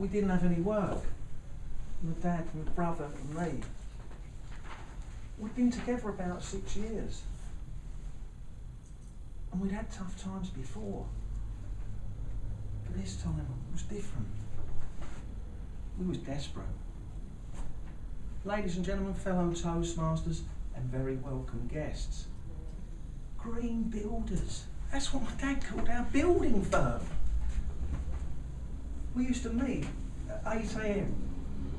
we didn't have any work. My dad, my brother and me. We'd been together about 6 years. And we'd had tough times before. But this time it was different. We was desperate. Ladies and gentlemen, fellow Toastmasters and very welcome guests. Green Builders. That's what my dad called our building firm. We used to meet at 8 AM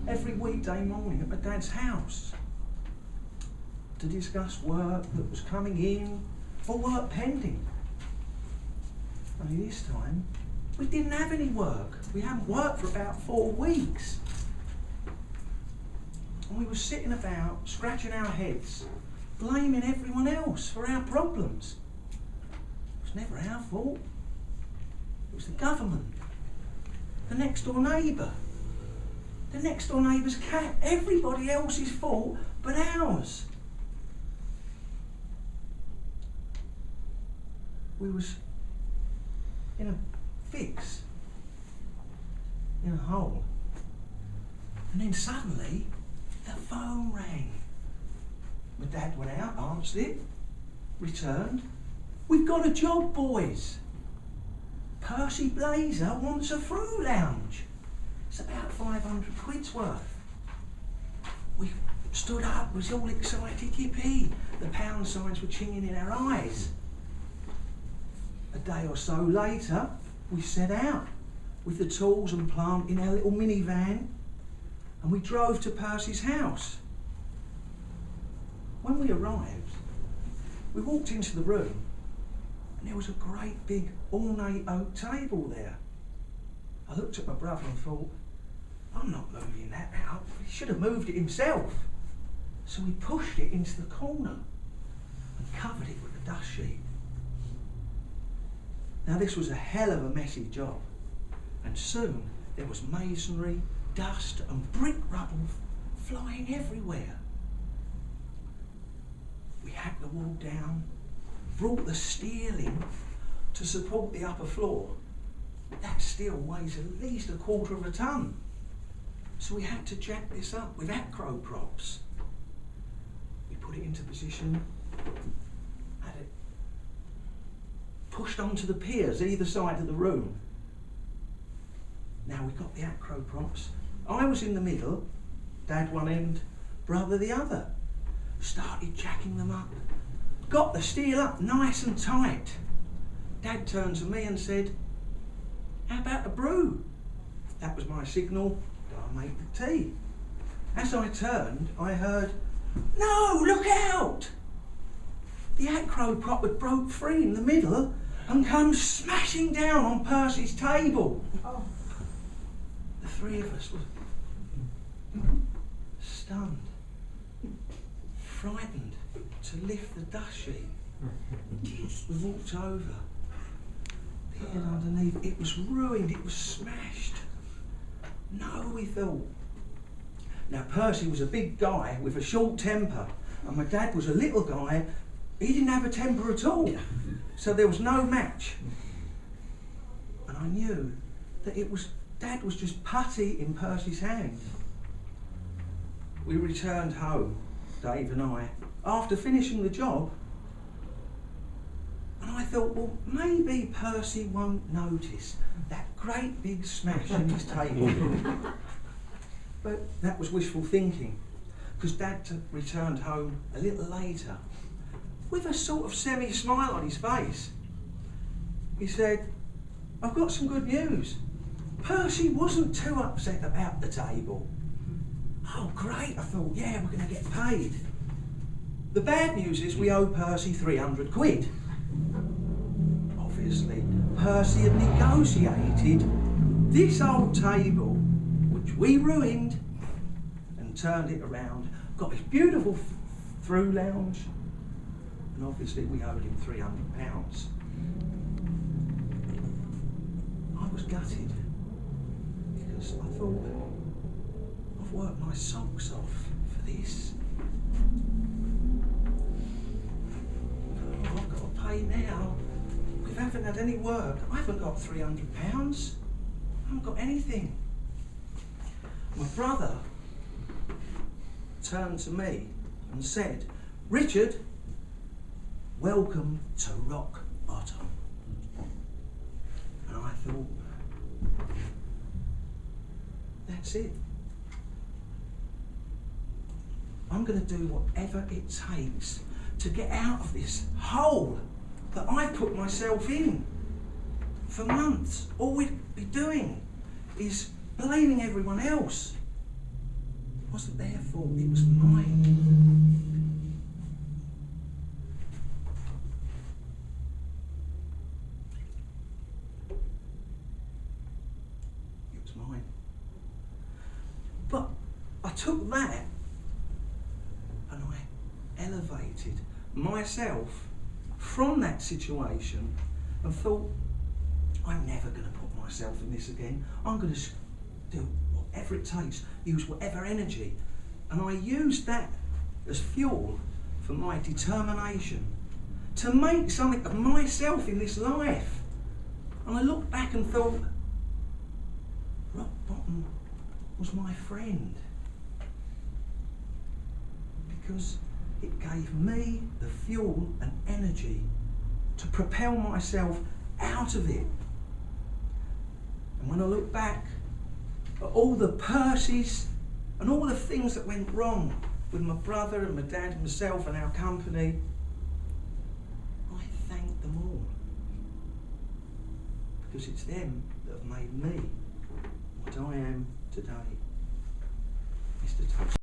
every weekday morning at my dad's house to discuss work that was coming in or work pending. Only this time, we didn't have any work. We hadn't worked for about 4 weeks. And we were sitting about, scratching our heads, blaming everyone else for our problems. It was never our fault. It was the government, the next door neighbour, the next door neighbour's cat, everybody else's fault but ours. We was in a fix, in a hole, and then suddenly the phone rang. My dad went out, answered it, returned. We've got a job, boys. Percy Blazer wants a through lounge. It's about 500 quid's worth. We stood up, was all excited, yippee. The pound signs were chinging in our eyes. A day or so later, we set out with the tools and plant in our little minivan, and we drove to Percy's house. When we arrived, we walked into the room, and there was a great big ornate oak table there. I looked at my brother and thought, I'm not moving that out. He should have moved it himself. So we pushed it into the corner and covered it with a dust sheet. Now this was a hell of a messy job, and soon there was masonry, dust and brick rubble flying everywhere. We hacked the wall down, brought the steel in to support the upper floor. That steel weighs at least 1/4 of a tonne, so we had to jack this up with acro props. We put it into position, had it pushed onto the piers either side of the room. Now we got the acro props. I was in the middle, Dad one end, brother the other. Started jacking them up. Got the steel up nice and tight. Dad turned to me and said, how about a brew? That was my signal that I'll make the tea. As I turned, I heard, no, look out! The acro prop had broke free in the middle and come smashing down on Percy's table. Oh. The three of us were stunned, frightened to lift the dust sheet. We walked over, peered underneath. It was ruined, it was smashed. No, we thought. Now Percy was a big guy with a short temper, and my dad was a little guy. He didn't have a temper at all, so there was no match. And I knew that Dad was just putty in Percy's hand. We returned home, Dave and I, after finishing the job, and I thought, well, maybe Percy won't notice that great big smash in his table. But that was wishful thinking, because Dad returned home a little later with a sort of semi-smile on his face. He said, I've got some good news. Percy wasn't too upset about the table. Oh great, I thought, yeah, we're going to get paid. The bad news is we owe Percy 300 quid. Obviously, Percy had negotiated this old table, which we ruined, and turned it around, got this beautiful through lounge, and obviously we owed him £300. I was gutted, because I thought, I've worked my socks off for this. Oh, I've got to pay now. We haven't had any work. I haven't got £300. I haven't got anything. My brother turned to me and said, "Richard, welcome to rock bottom." And I thought, that's it. I'm going to do whatever it takes to get out of this hole that I put myself in for months. All we'd be doing is blaming everyone else. It wasn't their fault, it was mine. It was mine. But I took that and I elevated myself from that situation and thought, I'm never going to put myself in this again. I'm going to do whatever it takes, use whatever energy. And I used that as fuel for my determination to make something of myself in this life. And I looked back and thought, rock bottom was my friend, because it gave me the fuel and energy to propel myself out of it. And when I look back at all the purses and all the things that went wrong with my brother and my dad and myself and our company, I thank them all, because it's them that have made me what I am today. Mr. Touch.